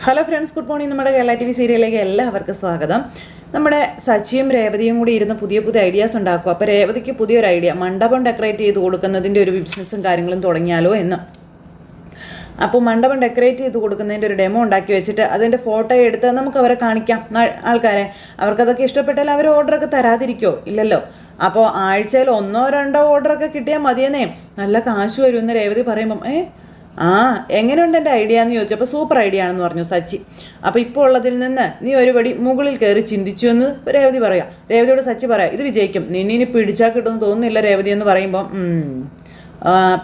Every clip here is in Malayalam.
Hello friends, good morning. നമ്മുടെ കേരള TV സീരിയലിലേക്ക് എല്ലാവർക്കും സ്വാഗതം. നമ്മുടെ സച്ചിയും രേവതിയും കൂടി ഇരുന്ന് പുതിയ ഐഡിയാസ് ഉണ്ടാക്കും. അപ്പോൾ രേവതിക്ക് പുതിയൊരു ഐഡിയ, മണ്ഡപം ഡെക്കറേറ്റ് ചെയ്ത് കൊടുക്കുന്നതിൻ്റെ ഒരു ബിസിനസ്സും കാര്യങ്ങളും തുടങ്ങിയാലോ എന്ന്. അപ്പോൾ മണ്ഡപം ഡെക്കറേറ്റ് ചെയ്ത് കൊടുക്കുന്നതിൻ്റെ ഒരു ഡെമോ ഉണ്ടാക്കി വെച്ചിട്ട് അതിൻ്റെ ഫോട്ടോ എടുത്ത് നമുക്ക് അവരെ കാണിക്കാം ആൾക്കാരെ. അവർക്കതൊക്കെ ഇഷ്ടപ്പെട്ടാൽ അവർ ഓർഡറൊക്കെ തരാതിരിക്കുമോ? ഇല്ലല്ലോ. അപ്പോൾ ആഴ്ചയിൽ 1-2 ഓർഡറൊക്കെ കിട്ടിയാൽ മതിയെന്നേ, നല്ല കാശ് വരുമെന്ന് രേവതി പറയുമ്പം എങ്ങനെയുണ്ട് എൻ്റെ ഐഡിയ എന്ന് ചോദിച്ചപ്പോൾ സൂപ്പർ ഐഡിയ ആണെന്ന് പറഞ്ഞു സച്ചി. അപ്പോൾ ഇപ്പോൾ ഉള്ളതിൽ നിന്ന് നീ ഒരുപടി മുകളിൽ കയറി ചിന്തിച്ചു എന്ന് രേവതി പറയാം. രേവതിയോട് സച്ചി പറയാം, ഇത് വിജയിക്കും, നിന്നിനി പിടിച്ചാൽ കിട്ടുമെന്ന് തോന്നുന്നില്ല രേവതി എന്ന് പറയുമ്പം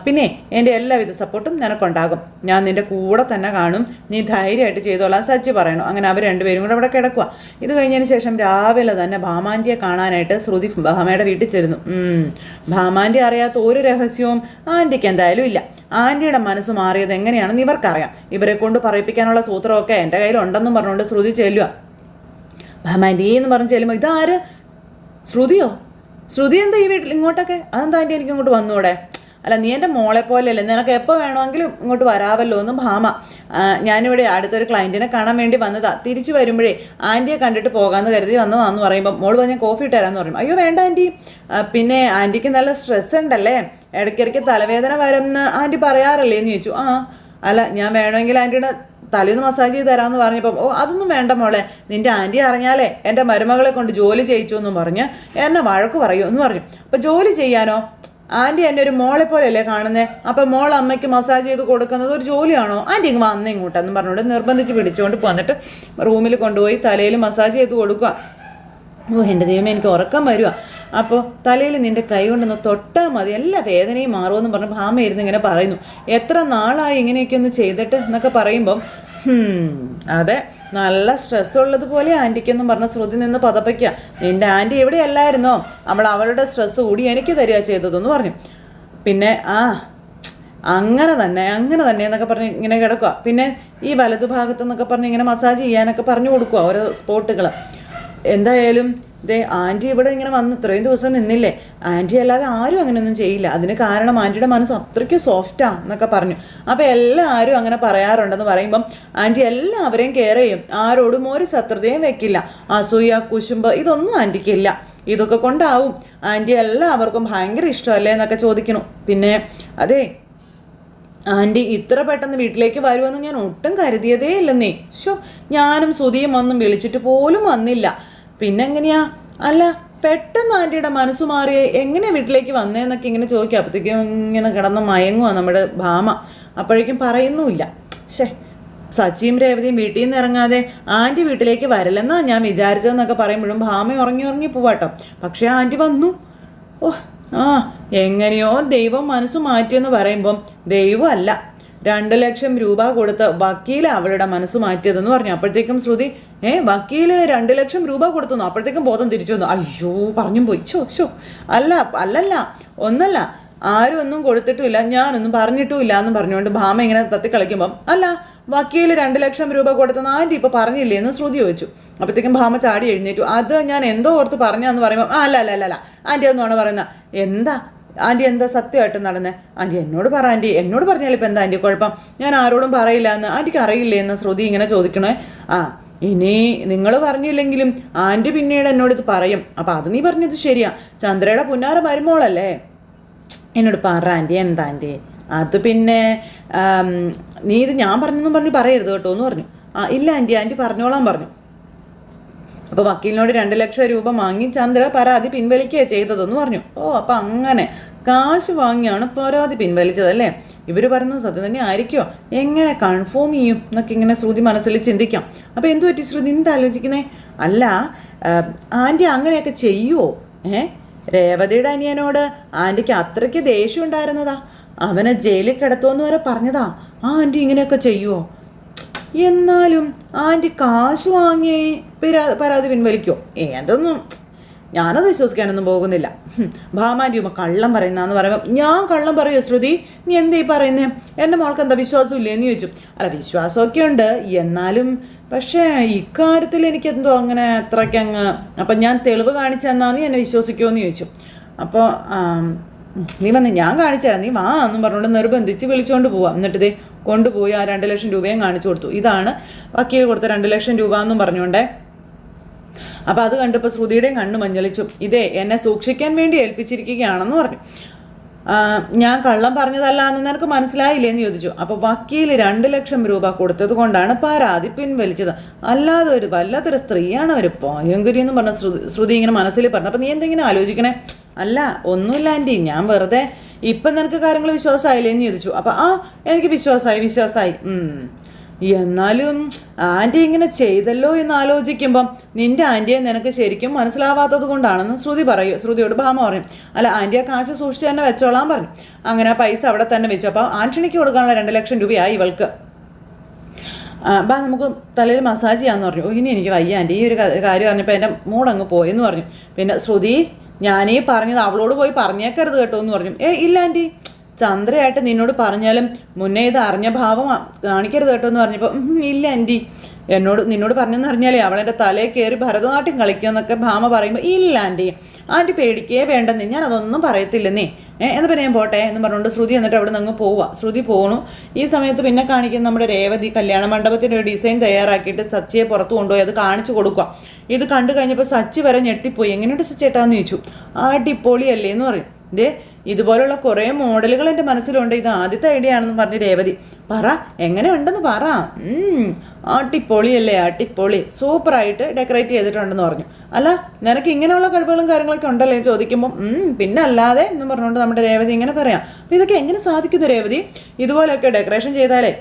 പിന്നെ എൻ്റെ എല്ലാവിധ സപ്പോർട്ടും നിനക്കുണ്ടാകും, ഞാൻ നിൻ്റെ കൂടെ തന്നെ കാണും, നീ ധൈര്യമായിട്ട് ചെയ്തോളാം സച്ചി പറയണു. അങ്ങനെ അവർ രണ്ടുപേരും കൂടെ അവിടെ കിടക്കുക. ഇത് കഴിഞ്ഞതിന് ശേഷം രാവിലെ തന്നെ ഭാമാൻ്റിയെ കാണാനായിട്ട് ശ്രുതി ഭാമയുടെ വീട്ടിൽ ചേരുന്നു. ഭാമാൻ്റി അറിയാത്ത ഒരു രഹസ്യവും ആൻറ്റിക്ക് എന്തായാലും ഇല്ല. ആൻറ്റിയുടെ മനസ്സ് മാറിയത് എങ്ങനെയാണെന്ന് ഇവർക്കറിയാം. ഇവരെ കൊണ്ട് പറയിപ്പിക്കാനുള്ള സൂത്രമൊക്കെ എൻ്റെ കയ്യിലുണ്ടെന്നും പറഞ്ഞുകൊണ്ട് ശ്രുതി ചെല്ലുക. ഭാമാൻ്റി എന്ന് പറഞ്ഞ് ചെല്ലുമ്പോൾ ഇതാര്? ശ്രുതിയോ? ശ്രുതി എന്താ ഈ വീട്ടിൽ ഇങ്ങോട്ടൊക്കെ? അതെന്താ ആൻറ്റി എനിക്ക് ഇങ്ങോട്ട് വന്നൂടെ? അല്ല, നീ എൻ്റെ മോളെ പോലെയല്ലേ, നിനക്ക് എപ്പോൾ വേണമെങ്കിലും ഇങ്ങോട്ട് വരാമല്ലോ എന്നും ഭാമ. ഞാനിവിടെ അടുത്തൊരു ക്ലയൻറ്റിനെ കാണാൻ വേണ്ടി വന്നതാണ്, തിരിച്ചു വരുമ്പോഴേ ആൻറ്റിയെ കണ്ടിട്ട് പോകാമെന്ന് കരുതി വന്നതാണെന്ന് പറയുമ്പോൾ മോൾ പറഞ്ഞാൽ കോഫി ഇട്ടുതരാമെന്ന് പറയും. അയ്യോ വേണ്ട ആൻറ്റി, പിന്നെ ആൻറ്റിക്ക് നല്ല സ്ട്രെസ് ഉണ്ടല്ലേ, ഇടയ്ക്കിടയ്ക്ക് തലവേദന വരുമെന്ന് ആൻറ്റി പറയാറല്ലേ എന്ന് ചോദിച്ചു. അല്ല, ഞാൻ വേണമെങ്കിൽ ആൻറ്റിയുടെ തലേന്ന് മസാജ് ചെയ്ത് തരാമെന്ന് പറഞ്ഞപ്പം അതൊന്നും വേണ്ട മോളെ, നിൻ്റെ ആൻറ്റി അറിഞ്ഞാലേ എൻ്റെ മരുമകളെ കൊണ്ട് ജോലി ചെയ്യിച്ചു എന്നും പറഞ്ഞ് എന്നെ വഴക്ക് പറയൂ എന്ന് പറഞ്ഞു. അപ്പോൾ ജോലി ചെയ്യാനോ? ആൻറ്റി എന്നെ ഒരു മോളെ പോലെയല്ലേ കാണുന്നത്, അപ്പം മോൾ അമ്മയ്ക്ക് മസാജ് ചെയ്ത് കൊടുക്കുന്നത് ഒരു ജോലിയാണോ? ആൻറ്റി ഇങ്ങ് വന്നേ ഇങ്ങോട്ടെന്ന് പറഞ്ഞുകൊണ്ട് നിർബന്ധിച്ച് പിടിച്ചുകൊണ്ട് വന്നിട്ട് റൂമിൽ കൊണ്ടുപോയി തലയിൽ മസാജ് ചെയ്ത് കൊടുക്കുക. എൻ്റെ ദൈവമേ, എനിക്ക് ഉറക്കം വരിക. അപ്പോൾ തലയിൽ നിൻ്റെ കൈ കൊണ്ടൊന്ന് തൊട്ടാൽ മതി, എല്ലാ വേദനയും മാറുമെന്ന് പറഞ്ഞ് ഭാമ ഇരുന്ന് ഇങ്ങനെ പറയുന്നു. എത്ര നാളായി ഇങ്ങനെയൊക്കെ ഒന്ന് ചെയ്തിട്ട് എന്നൊക്കെ പറയുമ്പം അതെ, നല്ല സ്ട്രെസ് ഉള്ളതുപോലെ ആൻറ്റിക്കെന്നും പറഞ്ഞ ശ്രുതി നിന്ന് പതപ്പിക്കുക. നിൻ്റെ ആൻറ്റി ഇവിടെ അല്ലായിരുന്നോ, അവളുടെ സ്ട്രെസ് കൂടി എനിക്ക് തരിക ചെയ്തതെന്ന് പറഞ്ഞു. പിന്നെ അങ്ങനെ തന്നെ എന്നൊക്കെ പറഞ്ഞ് ഇങ്ങനെ കിടക്കുക. പിന്നെ ഈ വലതുഭാഗത്തെന്നൊക്കെ പറഞ്ഞ് ഇങ്ങനെ മസാജ് ചെയ്യാനൊക്കെ പറഞ്ഞു കൊടുക്കുക ഓരോ സ്പോട്ടുകൾ. എന്തായാലും ആൻറ്റി ഇവിടെ ഇങ്ങനെ വന്ന് ഇത്രയും ദിവസം നിന്നില്ലേ, ആൻറ്റി അല്ലാതെ ആരും അങ്ങനെയൊന്നും ചെയ്യില്ല, അതിന് കാരണം ആൻറ്റിയുടെ മനസ്സ് അത്രയ്ക്ക് സോഫ്റ്റാണ് എന്നൊക്കെ പറഞ്ഞു. അപ്പോൾ എല്ലാവരും അങ്ങനെ പറയാറുണ്ടെന്ന് പറയുമ്പം ആൻറ്റി എല്ലാവരെയും കെയർ ചെയ്യും, ആരോടും ഒരു ശത്രുതയും വെക്കില്ല, അസൂയ കുശുമ്പ് ഇതൊന്നും ആൻറ്റിക്കില്ല, ഇതൊക്കെ കൊണ്ടാവും ആൻറ്റി എല്ലാവർക്കും ഭയങ്കര ഇഷ്ടമല്ലേ എന്നൊക്കെ ചോദിക്കണു. പിന്നെ അതെ, ആൻറ്റി ഇത്ര പെട്ടെന്ന് വീട്ടിലേക്ക് വരുമെന്ന് ഞാൻ ഒട്ടും കരുതിയതേ ഇല്ലെന്നേ. ഞാനും സുധിയും ഒന്നും വിളിച്ചിട്ട് പോലും വന്നില്ല, പിന്നെങ്ങനെയാ? അല്ല, പെട്ടെന്ന് ആൻറ്റിയുടെ മനസ്സ് മാറി എങ്ങനെ വീട്ടിലേക്ക് വന്നേന്നൊക്കെ ഇങ്ങനെ ചോദിക്കുക. അപ്പോഴത്തേക്കും ഇങ്ങനെ കിടന്ന് മയങ്ങുക നമ്മുടെ ഭാമ. അപ്പോഴേക്കും പറയുന്നുമില്ല. സച്ചിയും രേവതിയും വീട്ടിൽ നിന്ന് ഇറങ്ങാതെ ആൻറ്റി വീട്ടിലേക്ക് വരില്ലെന്നാണ് ഞാൻ വിചാരിച്ചതെന്നൊക്കെ പറയുമ്പോഴും ഭാമ ഉറങ്ങി പോവാട്ടോ. പക്ഷേ ആൻറ്റി വന്നു. എങ്ങനെയോ ദൈവം മനസ്സ് മാറ്റിയെന്ന് പറയുമ്പം ദൈവമല്ല, 2 ലക്ഷം രൂപ കൊടുത്ത് വക്കീൽ അവളുടെ മനസ്സ് മാറ്റിയതെന്ന് പറഞ്ഞു. അപ്പോഴത്തേക്കും ശ്രുതി വക്കീല് 2 ലക്ഷം രൂപ കൊടുത്തു. അപ്പോഴത്തേക്കും ബോധം തിരിച്ചു വന്നു. അയ്യോ, പറഞ്ഞും പോയി. അല്ലല്ല ഒന്നല്ല, ആരും ഒന്നും കൊടുത്തിട്ടുമില്ല, ഞാനൊന്നും പറഞ്ഞിട്ടുമില്ല എന്ന് പറഞ്ഞുകൊണ്ട് ഭാമ ഇങ്ങനെ തത്തിക്കളിക്കുമ്പം അല്ല, വക്കീല് 2 ലക്ഷം രൂപ കൊടുത്തെന്ന് ആൻറ്റി ഇപ്പോൾ പറഞ്ഞില്ലേ എന്ന് ശ്രുതി ചോദിച്ചു. അപ്പോഴത്തേക്കും ഭാമ ചാടി എഴുന്നേറ്റു. അത് ഞാൻ എന്തോ ഓർത്ത് പറഞ്ഞാന്ന് പറയുമ്പോൾ അല്ല ആൻറ്റി ഒന്നുമാണ് പറയുന്നത്. എന്താ ആൻറ്റി, എന്താ സത്യമായിട്ട് നടന്നേ? ആൻറ്റി എന്നോട് പറ, ആൻറ്റി എന്നോട് പറഞ്ഞാൽ ഇപ്പം എന്താ ആൻറ്റി കുഴപ്പം? ഞാൻ ആരോടും പറയില്ല എന്ന് ആൻറ്റിക്ക് അറിയില്ലേ എന്ന് ശ്രുതി ഇങ്ങനെ ചോദിക്കണേ. ഇനി നിങ്ങൾ പറഞ്ഞില്ലെങ്കിലും ആൻറ്റി പിന്നീട് എന്നോട് ഇത് പറയും. അപ്പം അത് നീ പറഞ്ഞത് ശരിയാ, ചന്ദ്രയുടെ പുന്നാര മരുമോളല്ലേ, എന്നോട് പറ ആൻറ്റി. എന്താ ആൻറ്റി? അത് പിന്നെ നീ ഇത് ഞാൻ പറഞ്ഞെന്നും പറഞ്ഞ് പറയരുത് കേട്ടോ എന്ന് പറഞ്ഞു. ഇല്ല ആൻറ്റി പറഞ്ഞോളാൻ പറഞ്ഞു. അപ്പോൾ വക്കീലിനോട് 2 ലക്ഷം രൂപ വാങ്ങി ചന്ദ്ര പരാതി പിൻവലിക്കുകയാണ് ചെയ്തതെന്ന് പറഞ്ഞു. അപ്പം അങ്ങനെ കാശ് വാങ്ങിയാണ് പരാതി പിൻവലിച്ചതല്ലേ? ഇവർ പറയുന്നത് സത്യം തന്നെ ആയിരിക്കുമോ? എങ്ങനെ കൺഫേം ചെയ്യും എന്നൊക്കെ ഇങ്ങനെ ശ്രുതി മനസ്സിൽ ചിന്തിക്കാം. അപ്പോൾ എന്തു പറ്റി ശ്രുതി, എന്താ ആലോചിക്കുന്നേ? അല്ല, ആൻറ്റി അങ്ങനെയൊക്കെ ചെയ്യുമോ? രേവതിയുടെ അനിയനോട് ആൻറ്റിക്ക് അത്രയ്ക്ക് ദേഷ്യം ഉണ്ടായിരുന്നതാ, അവനെ ജയിലിൽ കിടത്തുമെന്ന് വരെ പറഞ്ഞതാ. ആൻറ്റി ഇങ്ങനെയൊക്കെ ചെയ്യുമോ? എന്നാലും ആൻറ്റി കാശ് വാങ്ങി പരാതി പിൻവലിക്കുമോ? ഏതൊന്നും ഞാനത് വിശ്വസിക്കാനൊന്നും പോകുന്നില്ല. ഭാമാൻ്റെ ഉമ്മ കള്ളം പറയുന്നതെന്ന് പറയുമ്പോൾ ഞാൻ കള്ളം പറയുമോ ശ്രുതി? നീ എന്തേ പറയുന്നേ? എൻ്റെ മോൾക്ക് എന്താ വിശ്വാസം ഇല്ലേന്ന് ചോദിച്ചു. അല്ല, വിശ്വാസമൊക്കെ ഉണ്ട്, എന്നാലും പക്ഷേ ഇക്കാര്യത്തിൽ എനിക്കെന്തോ അങ്ങനെ അത്രയ്ക്കങ്ങ്, അപ്പം ഞാൻ തെളിവ് കാണിച്ചു തന്നാൽ നീ എന്നെ വിശ്വസിക്കുമോ എന്ന് ചോദിച്ചു. അപ്പോൾ നീ വന്ന് ഞാൻ കാണിച്ചു തരാം, നീ വാ എന്നും പറഞ്ഞുകൊണ്ട് നിർബന്ധിച്ച് വിളിച്ചുകൊണ്ട് പോവാം. എന്നിട്ട് കൊണ്ടുപോയി ആ 2 ലക്ഷം രൂപയും കാണിച്ചു കൊടുത്തു. ഇതാണ് വക്കീൽ കൊടുത്ത 2 ലക്ഷം രൂപ എന്നും പറഞ്ഞുകൊണ്ടേ. അപ്പോൾ അത് കണ്ടപ്പോൾ ശ്രുതിയുടെയും കണ്ണ് മഞ്ഞളിച്ചു. ഇതേ എന്നെ സൂക്ഷിക്കാൻ വേണ്ടി ഏൽപ്പിച്ചിരിക്കുകയാണെന്ന് പറഞ്ഞു. ഞാൻ കള്ളം പറഞ്ഞതല്ല എന്ന് നിനക്ക് മനസ്സിലായില്ലേ എന്ന് ചോദിച്ചു. അപ്പോൾ വക്കീൽ 2 ലക്ഷം രൂപ കൊടുത്തത് കൊണ്ടാണ് പരാതി പിൻവലിച്ചത്. അല്ലാതെ ഒരു വല്ലാത്തൊരു സ്ത്രീയാണ് അവർ, ഭയങ്കരി എന്ന് പറഞ്ഞ ശ്രുതി ഇങ്ങനെ മനസ്സിൽ പറഞ്ഞു. അപ്പം നീ എന്തെങ്കിലും ആലോചിക്കണേ? അല്ല ഒന്നുമില്ല ആൻറ്റി, ഞാൻ വെറുതെ ഇപ്പം നിനക്ക് കാര്യങ്ങൾ വിശ്വാസമായില്ലേ എന്ന് ചോദിച്ചു. അപ്പം എനിക്ക് വിശ്വാസമായി. എന്നാലും ആൻറ്റി ഇങ്ങനെ ചെയ്തല്ലോ എന്ന് ആലോചിക്കുമ്പം നിൻ്റെ ആൻറ്റിയെ നിനക്ക് ശരിക്കും മനസ്സിലാവാത്തത് കൊണ്ടാണെന്ന് ശ്രുതിയോട് ഭാമ പറയും. അല്ല ആൻറ്റി ആ കാശ് സൂക്ഷിച്ച് തന്നെ വെച്ചോളാൻ പറഞ്ഞു. അങ്ങനെ ആ പൈസ അവിടെ തന്നെ വെച്ചു. അപ്പോൾ ആൻ്റണിക്ക് കൊടുക്കാനുള്ള 2 ലക്ഷം രൂപയായി ഇവൾക്ക്. നമുക്ക് തലയിൽ മസാജ് ചെയ്യാമെന്ന് പറഞ്ഞു. ഇനി എനിക്ക് വയ്യ ആൻറ്റി, ഈ ഒരു കാര്യം പറഞ്ഞപ്പോൾ എൻ്റെ മൂടങ്ങ് പോയെന്ന് പറഞ്ഞു. പിന്നെ ശ്രുതി, ഞാനീ പറഞ്ഞത് അവളോട് പോയി പറഞ്ഞേക്കരുത് കേട്ടോ എന്ന് പറഞ്ഞു. ഇല്ല ആൻറ്റി, ചന്ദ്രയായിട്ട് നിന്നോട് പറഞ്ഞാലും മുന്നേ ഇത് അറിഞ്ഞ ഭാവം കാണിക്കരുത് കേട്ടോ എന്ന് പറഞ്ഞപ്പോൾ ഇല്ല ആൻറ്റി, നിന്നോട് പറഞ്ഞെന്ന് അറിഞ്ഞാലേ അവളെൻ്റെ തലയിൽ കയറി ഭരതനാട്യം കളിക്കുമെന്നൊക്കെ ഭാമ പറയുമ്പോൾ ഇല്ല ആൻറ്റി പേടിക്കേ വേണ്ടെന്നേ, ഞാൻ അതൊന്നും പറയത്തില്ലെന്നേ. എന്നാൽ പിന്നെ ഞാൻ പോട്ടെ എന്ന് പറഞ്ഞുകൊണ്ട് ശ്രുതി എന്നിട്ട് അവിടെ നിന്ന് പോവുക. ശ്രുതി പോണു. ഈ സമയത്ത് പിന്നെ കാണിക്കുന്ന നമ്മുടെ രേവതി കല്യാണ മണ്ഡപത്തിൻ്റെ ഒരു ഡിസൈൻ തയ്യാറാക്കിയിട്ട് സച്ചിയെ പുറത്ത് കൊണ്ടുപോയി അത് കാണിച്ചു കൊടുക്കുക. ഇത് കണ്ടു കഴിഞ്ഞപ്പോൾ സച്ചി വരെ ഞെട്ടിപ്പോയി. എങ്ങനെയുണ്ട് സച്ചേട്ടാന്ന് ചോദിച്ചു. അടിപൊളിയല്ലേ എന്ന് പറയും. ഇതുപോലുള്ള കുറേ മോഡലുകൾ എൻ്റെ മനസ്സിലുണ്ട്, ഇത് ആദ്യത്തെ ഐഡിയ ആണെന്ന് പറഞ്ഞ് രേവതി. പറ എങ്ങനെ ഉണ്ടെന്ന് പറ. അടിപൊളിയല്ലേ, അടിപൊളി, സൂപ്പറായിട്ട് ഡെക്കറേറ്റ് ചെയ്തിട്ടുണ്ടെന്ന് പറഞ്ഞു. അല്ല നിനക്ക് ഇങ്ങനെയുള്ള കഴിവുകളും കാര്യങ്ങളൊക്കെ ഉണ്ടല്ലേ എന്ന് ചോദിക്കുമ്പോൾ പിന്നെ അല്ലാതെ എന്നും പറഞ്ഞുകൊണ്ട് നമ്മുടെ രേവതി ഇങ്ങനെ പറയാം. അപ്പോൾ ഇതൊക്കെ എങ്ങനെ സാധിക്കുന്നു രേവതി? ഇതുപോലെയൊക്കെ ഡെക്കറേഷൻ ചെയ്താലേ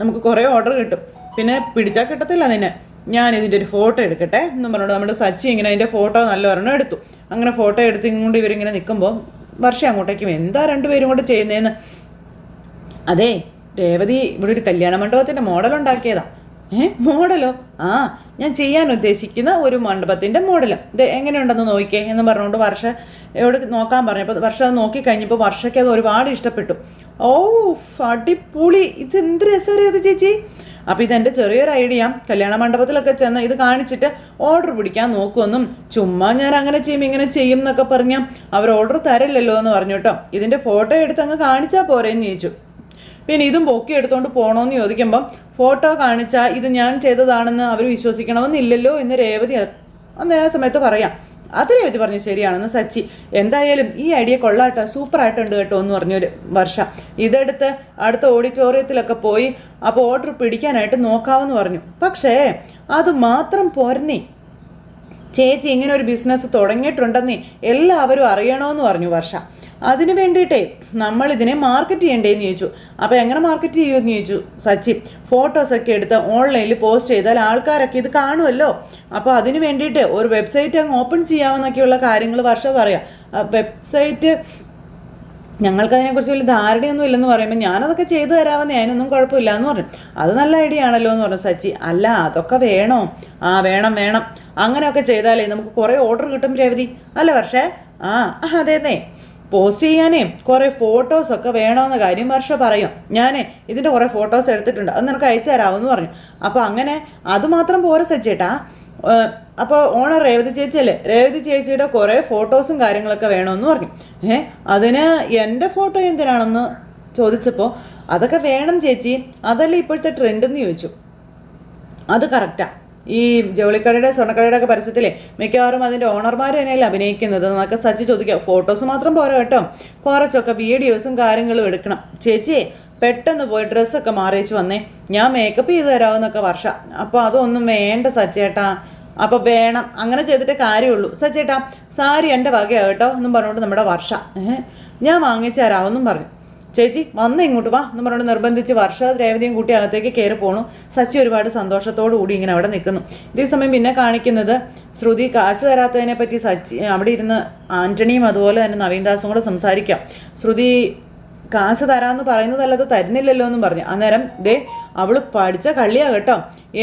നമുക്ക് കുറേ ഓർഡർ കിട്ടും, പിന്നെ പിടിച്ചാൽ കിട്ടത്തില്ല നിന്നെ. ഞാൻ ഇതിൻ്റെ ഒരു ഫോട്ടോ എടുക്കട്ടെ എന്നും പറഞ്ഞുകൊണ്ട് നമ്മുടെ സച്ചി ഇങ്ങനെ അതിൻ്റെ ഫോട്ടോ നല്ല ഒരെണ്ണം എടുത്തു. അങ്ങനെ ഫോട്ടോ എടുത്തുകൊണ്ട് ഇവരിങ്ങനെ നിൽക്കുമ്പോൾ വർഷ അങ്ങോട്ടേക്കും എന്താ രണ്ടുപേരും കൂടെ ചെയ്യുന്നതെന്ന്. അതെ രേവതി ഇവിടെ ഒരു കല്യാണ മണ്ഡപത്തിൻ്റെ മോഡൽ ഉണ്ടാക്കിയതാ. മോഡലോ? ഞാൻ ചെയ്യാൻ ഉദ്ദേശിക്കുന്ന ഒരു മണ്ഡപത്തിൻ്റെ മോഡൽ, ഇത് എങ്ങനെയുണ്ടെന്ന് നോക്കിക്കേ എന്ന് പറഞ്ഞുകൊണ്ട് വർഷയോട് നോക്കാൻ പറഞ്ഞപ്പോൾ വർഷ അത് നോക്കിക്കഴിഞ്ഞപ്പോൾ വർഷയ്ക്ക് അത് ഒരുപാട് ഇഷ്ടപ്പെട്ടു. അടിപൊളി, ഇത് എന്ത് രസമറിയാതെ ചേച്ചി. അപ്പോൾ ഇതെൻ്റെ ചെറിയൊരു ഐഡിയ, കല്യാണ മണ്ഡപത്തിലൊക്കെ ചെന്ന് ഇത് കാണിച്ചിട്ട് ഓർഡർ പിടിക്കാൻ നോക്കുമെന്നും ചുമ്മാ ഞാൻ അങ്ങനെ ചെയ്യും ഇങ്ങനെ ചെയ്യും എന്നൊക്കെ പറഞ്ഞാൽ അവർ ഓർഡർ തരില്ലല്ലോ എന്ന് പറഞ്ഞു കേട്ടോ. ഇതിൻ്റെ ഫോട്ടോ എടുത്ത് അങ്ങ് കാണിച്ചാൽ പോരേന്ന് ചോദിച്ചു. പിന്നെ ഇതും പൊക്കി എടുത്തുകൊണ്ട് പോകണമെന്ന് ചോദിക്കുമ്പം ഫോട്ടോ കാണിച്ചാൽ ഇത് ഞാൻ ചെയ്തതാണെന്ന് അവർ വിശ്വസിക്കണമെന്നില്ലല്ലോ എന്ന് രേവതി അന്നേ സമയത്ത് പറയാം. അത് രേവതി പറഞ്ഞു ശരിയാണെന്ന് സച്ചി. എന്തായാലും ഈ ഐഡിയ കൊള്ളാട്ടോ, സൂപ്പറായിട്ടുണ്ട് കേട്ടോ എന്ന് പറഞ്ഞൊരു വർഷ. ഇതെടുത്ത് അടുത്ത ഓഡിറ്റോറിയത്തിലൊക്കെ പോയി അപ്പോൾ ഓർഡർ പിടിക്കാനായിട്ട് നോക്കാമെന്ന് പറഞ്ഞു. പക്ഷേ അത് മാത്രം പോരന്നേ, ചേച്ചി ഇങ്ങനെ ഒരു ബിസിനസ് തുടങ്ങിയിട്ടുണ്ടെന്നേ എല്ലാവരും അറിയണമെന്ന് പറഞ്ഞു വർഷ. അതിന് വേണ്ടിയിട്ടേ നമ്മളിതിനെ മാർക്കറ്റ് ചെയ്യണ്ടേന്ന് ചോദിച്ചു. അപ്പോൾ എങ്ങനെ മാർക്കറ്റ് ചെയ്യുമെന്ന് ചോദിച്ചു സച്ചി. ഫോട്ടോസൊക്കെ എടുത്ത് ഓൺലൈനിൽ പോസ്റ്റ് ചെയ്താൽ ആൾക്കാരൊക്കെ ഇത് കാണുമല്ലോ, അപ്പോൾ അതിന് വേണ്ടിയിട്ട് ഒരു വെബ്സൈറ്റ് അങ്ങ് ഓപ്പൺ ചെയ്യാമെന്നൊക്കെയുള്ള കാര്യങ്ങൾ വർഷ പറയാം. വെബ്സൈറ്റ് ഞങ്ങൾക്കതിനെക്കുറിച്ച് വലിയ ധാരണയൊന്നും ഇല്ലെന്ന് പറയുമ്പോൾ ഞാനതൊക്കെ ചെയ്തു തരാമെന്ന്, അതിനൊന്നും കുഴപ്പമില്ല എന്ന് പറഞ്ഞു. അത് നല്ല ഐഡിയ ആണല്ലോ എന്ന് പറഞ്ഞു സച്ചി. അല്ല അതൊക്കെ വേണോ? വേണം അങ്ങനെയൊക്കെ ചെയ്താലേ നമുക്ക് കുറേ ഓർഡർ കിട്ടും രേവതി. അല്ല വർഷേ? അതേന്നേ, പോസ്റ്റ് ചെയ്യാനേ കുറേ ഫോട്ടോസൊക്കെ വേണമെന്ന കാര്യം വർഷ പറയും. ഞാൻ ഇതിൻ്റെ കുറേ ഫോട്ടോസ് എടുത്തിട്ടുണ്ട്, അത് നിനക്ക് അയച്ചു തരാമെന്ന് പറഞ്ഞു. അപ്പോൾ അങ്ങനെ അതുമാത്രം പോരെ സച്ചേട്ടാ. അപ്പോൾ ഓണർ രേവതി ചേച്ചിയല്ലേ, രേവതി ചേച്ചിയുടെ കുറേ ഫോട്ടോസും കാര്യങ്ങളൊക്കെ വേണമെന്ന് പറഞ്ഞു. അതിന് എൻ്റെ ഫോട്ടോ എന്തിനാണെന്ന് ചോദിച്ചപ്പോൾ അതൊക്കെ വേണം ചേച്ചി, അതല്ലേ ഇപ്പോഴത്തെ ട്രെൻഡെന്ന് ചോദിച്ചു. അത് കറക്റ്റാണ്. ഈ ജൗളിക്കടയുടെ സ്വർണ്ണക്കടയുടെ ഒക്കെ പരസ്യത്തിലെ മിക്കവാറും അതിൻ്റെ ഓണർമാർ തന്നെയല്ലേ അഭിനയിക്കുന്നത് എന്നൊക്കെ സച്ചി ചോദിക്കുക. ഫോട്ടോസ് മാത്രം പോരാ കേട്ടോ, കുറച്ചൊക്കെ വീഡിയോസും കാര്യങ്ങളും എടുക്കണം. ചേച്ചിയെ പെട്ടെന്ന് പോയി ഡ്രസ്സൊക്കെ മാറിയിച്ച് വന്നേ, ഞാൻ മേക്കപ്പ് ചെയ്ത് തരാമെന്നൊക്കെ വർഷ. അപ്പോൾ അതൊന്നും വേണ്ട സച്ചേട്ടാ. അപ്പോൾ വേണം, അങ്ങനെ ചെയ്തിട്ടേ കാര്യമുള്ളൂ സച്ചേട്ടാ. സാരി എൻ്റെ വകയാണ് കേട്ടോ എന്നും പറഞ്ഞുകൊണ്ട് നമ്മുടെ വർഷ ഞാൻ വാങ്ങിച്ചു തരാമെന്നും പറഞ്ഞു. ചേച്ചി വന്ന് ഇങ്ങോട്ട് വാ എന്ന് പറഞ്ഞുകൊണ്ട് നിർബന്ധിച്ച് വർഷ രേവതിയും കൂട്ടി അകത്തേക്ക് കയറി പോണു. സച്ചി ഒരുപാട് സന്തോഷത്തോടു കൂടി ഇങ്ങനെ അവിടെ നിൽക്കുന്നു. ഇതേസമയം പിന്നെ കാണിക്കുന്നത് ശ്രുതി കാശ് തരാത്തതിനെ പറ്റി സച്ചി അവിടെ ഇരുന്ന് ആൻ്റണിയും അതുപോലെ തന്നെ നവീൻദാസും കൂടെ സംസാരിക്കാം. ശ്രുതി കാശ് തരാമെന്ന് പറയുന്നതല്ലാതെ തരുന്നില്ലല്ലോ എന്നും പറഞ്ഞു. അന്നേരം അവൾ പഠിച്ച കള്ളിയാ കേട്ടോ,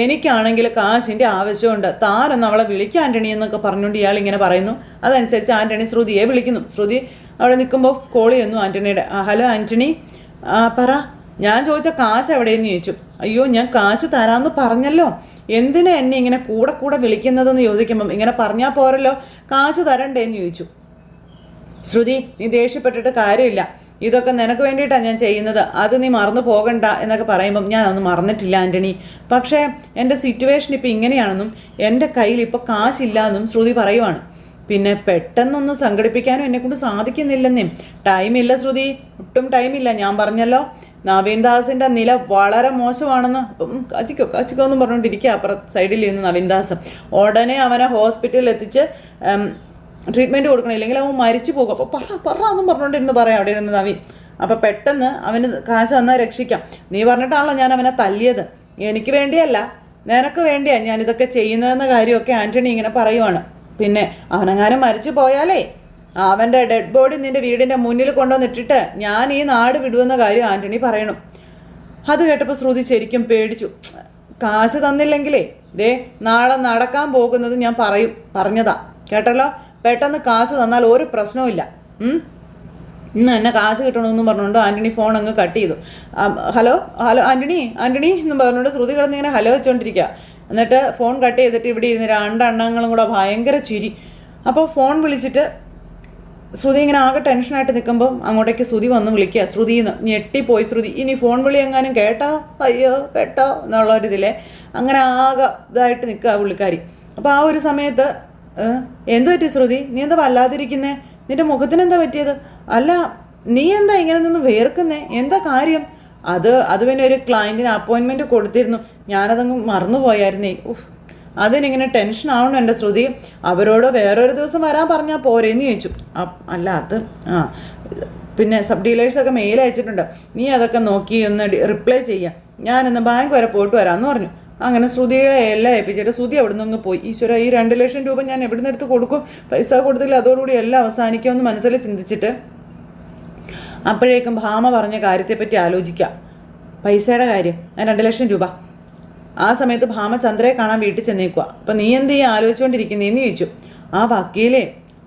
എനിക്കാണെങ്കിൽ കാശിൻ്റെ ആവശ്യമുണ്ട്, താനൊന്ന് അവളെ വിളിക്കുക ആൻ്റണി എന്നൊക്കെ പറഞ്ഞുകൊണ്ട് ഇയാൾ ഇങ്ങനെ പറയുന്നു. അതനുസരിച്ച് ആൻ്റണി ശ്രുതിയെ വിളിക്കുന്നു. ശ്രുതി അവിടെ നിൽക്കുമ്പോൾ കോൾ ചെയ്യുന്നു ആൻ്റണിയുടെ. ഹലോ ആൻ്റണി, പറ, ഞാൻ ചോദിച്ച കാശ് എവിടെയെന്ന് ചോദിച്ചു. അയ്യോ ഞാൻ കാശ് തരാമെന്ന് പറഞ്ഞല്ലോ, എന്തിനാ എന്നെ ഇങ്ങനെ കൂടെ വിളിക്കുന്നതെന്ന് ചോദിക്കുമ്പം ഇങ്ങനെ പറഞ്ഞാൽ പോരല്ലോ, കാശ് തരണ്ടേന്ന് ചോദിച്ചു. ശ്രുതി നീ ദേഷ്യപ്പെട്ടിട്ട് കാര്യമില്ല, ഇതൊക്കെ നിനക്ക് വേണ്ടിയിട്ടാണ് ഞാൻ ചെയ്യുന്നത്, അത് നീ മറന്നു പോകണ്ട എന്നൊക്കെ പറയുമ്പം ഞാനൊന്നും മറന്നിട്ടില്ല ആൻ്റണി. പക്ഷേ എൻ്റെ സിറ്റുവേഷൻ ഇപ്പോൾ ഇങ്ങനെയാണെന്നും എൻ്റെ കയ്യിൽ ഇപ്പോൾ കാശില്ല എന്നും ശ്രുതി പറയുവാണ്. പിന്നെ പെട്ടെന്നൊന്നും സംഘടിപ്പിക്കാനും എന്നെക്കൊണ്ട് സാധിക്കുന്നില്ലെന്നേ. ടൈമില്ല ശ്രുതി, ഒട്ടും ടൈമില്ല. ഞാൻ പറഞ്ഞല്ലോ നവീൻ ദാസിൻ്റെ നില വളരെ മോശമാണെന്ന്. അപ്പം കാച്ചിക്കോ എന്നും പറഞ്ഞുകൊണ്ടിരിക്കുക അപ്പുറം സൈഡിൽ ഇരുന്ന് നവീൻ ദാസ്. ഉടനെ അവനെ ഹോസ്പിറ്റലിൽ എത്തിച്ച് ട്രീറ്റ്മെൻറ്റ് കൊടുക്കണം, ഇല്ലെങ്കിൽ അവൻ മരിച്ചു പോകും. അപ്പോൾ എന്നും പറഞ്ഞുകൊണ്ടിരുന്ന് പറയാം അവിടെ ഇരുന്ന് നവീൻ. അപ്പോൾ പെട്ടെന്ന് അവന് കാശ് തന്നാൽ രക്ഷിക്കാം. നീ പറഞ്ഞിട്ടാണല്ലോ ഞാൻ അവനെ തല്ലിയത്, എനിക്ക് വേണ്ടിയല്ല നിനക്ക് വേണ്ടിയാണ് ഞാനിതൊക്കെ ചെയ്യുന്നതെന്ന കാര്യമൊക്കെ ആൻ്റണി ഇങ്ങനെ പറയുവാണ്. പിന്നെ അവനെങ്ങാനും മരിച്ചു പോയാലേ അവൻ്റെ ഡെഡ് ബോഡി നിൻ്റെ വീടിൻ്റെ മുന്നിൽ കൊണ്ടുവന്നിട്ടിട്ട് ഞാൻ ഈ നാട് വിടുമെന്ന കാര്യം ആൻ്റണി പറയണം. അത് കേട്ടപ്പോൾ ശ്രുതി ശരിക്കും പേടിച്ചു. കാശ് തന്നില്ലെങ്കിലേ നാളെ നടക്കാൻ പോകുന്നത് ഞാൻ പറഞ്ഞതാ കേട്ടല്ലോ. പെട്ടെന്ന് കാശ് തന്നാൽ ഒരു പ്രശ്നവും ഇന്ന് എന്നെ കാശ് കിട്ടണമെന്നും പറഞ്ഞുകൊണ്ട് ആൻ്റണി ഫോൺ അങ്ങ് കട്ട് ചെയ്തു. ഹലോ ആൻ്റണി എന്നും പറഞ്ഞുകൊണ്ട് ശ്രുതി കിടന്നിങ്ങനെ ഹലോ വെച്ചുകൊണ്ടിരിക്കുക. എന്നിട്ട് ഫോൺ കട്ട് ചെയ്തിട്ട് ഇവിടെ ഇരുന്ന് രണ്ടെണ്ണങ്ങളും കൂടെ ഭയങ്കര ചിരി. അപ്പോൾ ഫോൺ വിളിച്ചിട്ട് ശ്രുതി ഇങ്ങനെ ആകെ ടെൻഷനായിട്ട് നിൽക്കുമ്പോൾ അങ്ങോട്ടേക്ക് ശ്രുതി വന്ന് വിളിക്കുക. ശ്രുതിന്ന് ഞെട്ടിപ്പോയി ശ്രുതി. ഇനി ഫോൺ വിളി എങ്ങാനും കേട്ടോ അയ്യോ പെട്ടോ എന്നുള്ളൊരിതിലെ അങ്ങനെ ആകെ ഇതായിട്ട് നിൽക്കുക പുള്ളിക്കാരി. അപ്പോൾ ആ ഒരു സമയത്ത് എന്തു പറ്റി ശ്രുതി, നീ എന്താ വല്ലാതിരിക്കുന്നേ, നിൻ്റെ മുഖത്തിന് എന്താ പറ്റിയത്, അല്ല നീ എന്താ ഇങ്ങനെ നിന്ന് വേർക്കുന്നേ, എന്താ കാര്യം? അത് പിന്നെ ഒരു ക്ലയൻറ്റിന് അപ്പോയിൻമെൻറ്റ് കൊടുത്തിരുന്നു, ഞാനതങ്ങ് മറന്നുപോയായിരുന്നേ. അതിനിങ്ങനെ ടെൻഷൻ ആവണം എൻ്റെ ശ്രുതി. അവരോട് വേറൊരു ദിവസം വരാൻ പറഞ്ഞാൽ പോരെന്ന് ചോദിച്ചു. അല്ല അത് പിന്നെ സബ് ഡീലേഴ്സൊക്കെ മെയിൽ അയച്ചിട്ടുണ്ട്, നീ അതൊക്കെ നോക്കി ഒന്ന് റിപ്ലൈ ചെയ്യാം, ഞാനിന്ന് ബാങ്ക് വരെ പോയിട്ട് വരാമെന്ന് പറഞ്ഞു. അങ്ങനെ ശ്രുതിയെ എല്ലാം ഏൽപ്പിച്ചിട്ട് ശ്രുതി അവിടെ നിന്ന് പോയി. ഈശ്വര, ഈ 2 ലക്ഷം രൂപ ഞാൻ എവിടെ നിന്ന് എടുത്ത് കൊടുക്കും, പൈസ കൊടുത്തില്ല, അതോടുകൂടി എല്ലാം അവസാനിക്കുമെന്ന് മനസ്സിൽ ചിന്തിച്ചിട്ട് അപ്പോഴേക്കും ഭാമ പറഞ്ഞ കാര്യത്തെപ്പറ്റി ആലോചിക്കുക, പൈസയുടെ കാര്യം, 2 ലക്ഷം രൂപ. ആ സമയത്ത് ഭാമ ചന്ദ്രയെ കാണാൻ വീട്ടിൽ ചെന്നേക്കുക. അപ്പം നീ എന്ത് ചെയ്യാൻ ആലോചിച്ചുകൊണ്ടിരിക്കുന്നതെന്ന് ചോദിച്ചു. ആ വക്കീലേ,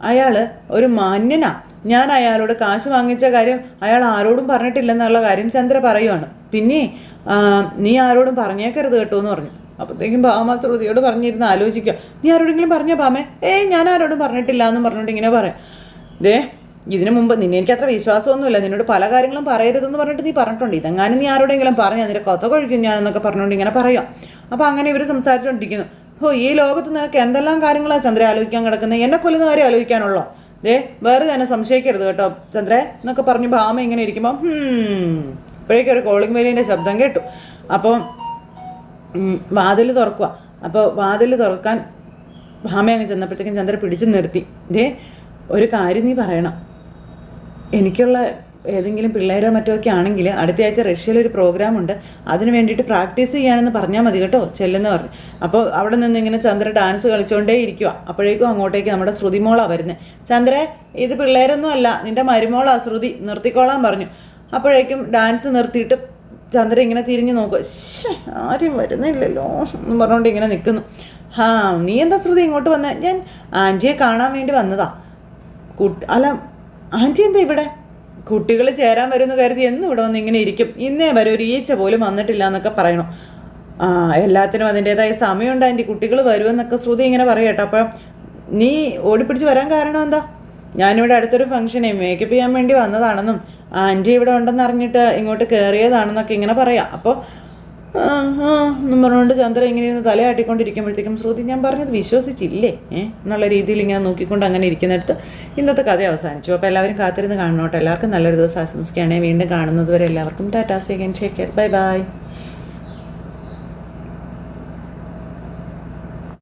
അയാൾ ഒരു മാന്യനാ, ഞാൻ അയാളോട് കാശ് വാങ്ങിച്ച കാര്യം അയാൾ ആരോടും പറഞ്ഞിട്ടില്ലെന്നുള്ള കാര്യം ചന്ദ്ര പറയുവാണ്. പിന്നെ നീ ആരോടും പറഞ്ഞേക്കരുത് കേട്ടോ എന്ന് പറഞ്ഞു. അപ്പോഴത്തേക്കും ഭാമ ശ്രുതിയോട് പറഞ്ഞിരുന്ന് ആലോചിക്കുക, നീ ആരോടെങ്കിലും പറഞ്ഞോ ഭാമേ? ഞാൻ ആരോടും പറഞ്ഞിട്ടില്ല എന്ന് പറഞ്ഞുകൊണ്ട് ഇങ്ങനെ പറയാം. ഇതിനു മുമ്പ് നിന്നെ എനിക്ക് അത്ര വിശ്വാസമൊന്നുമില്ല, നിന്നോട് പല കാര്യങ്ങളും പറയരുതെന്ന് പറഞ്ഞിട്ട് നീ പറഞ്ഞിട്ടുണ്ട്, ഇതെങ്ങാനും നീ ആരോടെങ്കിലും പറഞ്ഞു അതിൻ്റെ കൊത്ത കഴിക്കും ഞാനെന്നൊക്കെ പറഞ്ഞുകൊണ്ട് ഇങ്ങനെ പറയാം. അപ്പോൾ അങ്ങനെ ഇവർ സംസാരിച്ചുകൊണ്ടിരിക്കുന്നു. ഈ ലോകത്ത് നിനക്ക് എന്തെല്ലാം കാര്യങ്ങളാണ് ചന്ദ്ര ആലോചിക്കാൻ കിടക്കുന്നത്, എന്നെ കൊല്ലുന്ന കാര്യം ആലോചിക്കാനുള്ളോ? വേറെ തന്നെ സംശയിക്കരുത് കേട്ടോ ചന്ദ്രേ എന്നൊക്കെ പറഞ്ഞ് ഭാമ ഇങ്ങനെ ഇരിക്കുമ്പോൾ ഇപ്പോഴേക്കും ഒരു കോളിംഗ് ബെല്ലിൻ്റെ ശബ്ദം കേട്ടു. അപ്പോൾ വാതിൽ തുറക്കുക. അപ്പോൾ വാതിൽ തുറക്കാൻ ഭാമ അങ്ങ് ചെന്നപ്പോഴത്തേക്കും ചന്ദ്ര പിടിച്ചു നിർത്തി. ഒരു കാര്യം നീ പറയണം, എനിക്കുള്ള ഏതെങ്കിലും പിള്ളേരോ മറ്റോ ഒക്കെ ആണെങ്കിൽ അടുത്ത ആഴ്ച റഷ്യയിലൊരു പ്രോഗ്രാമുണ്ട്, അതിന് വേണ്ടിയിട്ട് പ്രാക്ടീസ് ചെയ്യാനെന്ന് പറഞ്ഞാൽ മതി കേട്ടോ ചെല്ലെന്ന് പറഞ്ഞു. അപ്പോൾ അവിടെ നിന്ന് ഇങ്ങനെ ചന്ദ്ര ഡാൻസ് കളിച്ചുകൊണ്ടേ ഇരിക്കുക. അപ്പോഴേക്കും അങ്ങോട്ടേക്ക് നമ്മുടെ ശ്രുതിമോളാണ് വരുന്നത്. ചന്ദ്ര, ഇത് പിള്ളേരൊന്നും അല്ല, നിൻ്റെ മരുമോളാ ശ്രുതി, നിർത്തിക്കോളാൻ പറഞ്ഞു. അപ്പോഴേക്കും ഡാൻസ് നിർത്തിയിട്ട് ചന്ദ്ര ഇങ്ങനെ തിരിഞ്ഞ് നോക്കുക. ആരും വരുന്നില്ലല്ലോ എന്ന് പറഞ്ഞുകൊണ്ട് ഇങ്ങനെ നിൽക്കുന്നു. നീ എന്താ ശ്രുതി ഇങ്ങോട്ട് വന്നേ? ഞാൻ ആൻറ്റിയെ കാണാൻ വേണ്ടി വന്നതാ. അല്ല ആൻറ്റി എന്താ ഇവിടെ? കുട്ടികൾ ചേരാൻ വരുമെന്ന് കരുതി എന്നും ഇവിടെ വന്ന് ഇങ്ങനെ ഇരിക്കും, ഇന്നേ വരെ ഒരു ഈച്ച പോലും വന്നിട്ടില്ല എന്നൊക്കെ പറയണം. എല്ലാത്തിനും അതിൻ്റേതായ സമയമുണ്ട് ആൻറ്റി, കുട്ടികൾ വരുമെന്നൊക്കെ ശ്രുതി ഇങ്ങനെ പറയട്ടോ. അപ്പോൾ നീ ഓടിപ്പിടിച്ച് വരാൻ കാരണം എന്താ? ഞാനിവിടെ അടുത്തൊരു ഫംഗ്ഷനെ മേക്കപ്പ് ചെയ്യാൻ വേണ്ടി വന്നതാണെന്നും ആൻറ്റി ഇവിടെ ഉണ്ടെന്ന് അറിഞ്ഞിട്ട് ഇങ്ങോട്ട് കയറിയതാണെന്നൊക്കെ ഇങ്ങനെ പറയാം. അപ്പോൾ എന്നും പറഞ്ഞുകൊണ്ട് ചന്ദ്ര ഇങ്ങനെ ഇരുന്ന് തലയാട്ടിക്കൊണ്ടിരിക്കുമ്പോഴത്തേക്കും ശ്രുതി, ഞാൻ പറഞ്ഞത് വിശ്വസിച്ചില്ലേ എന്നുള്ള രീതിയിൽ ഇങ്ങനെ നോക്കിക്കൊണ്ട് അങ്ങനെ ഇരിക്കുന്നിടത്ത് ഇന്നത്തെ കഥ അവസാനിച്ചു. അപ്പോൾ എല്ലാവരും കാത്തിരുന്ന് കാണണോട്ടെ. എല്ലാവർക്കും നല്ലൊരു ദിവസം ആശംസിക്കുകയാണെങ്കിൽ വീണ്ടും കാണുന്നത് വരെ എല്ലാവർക്കും Tata, say again, take care, bye bye.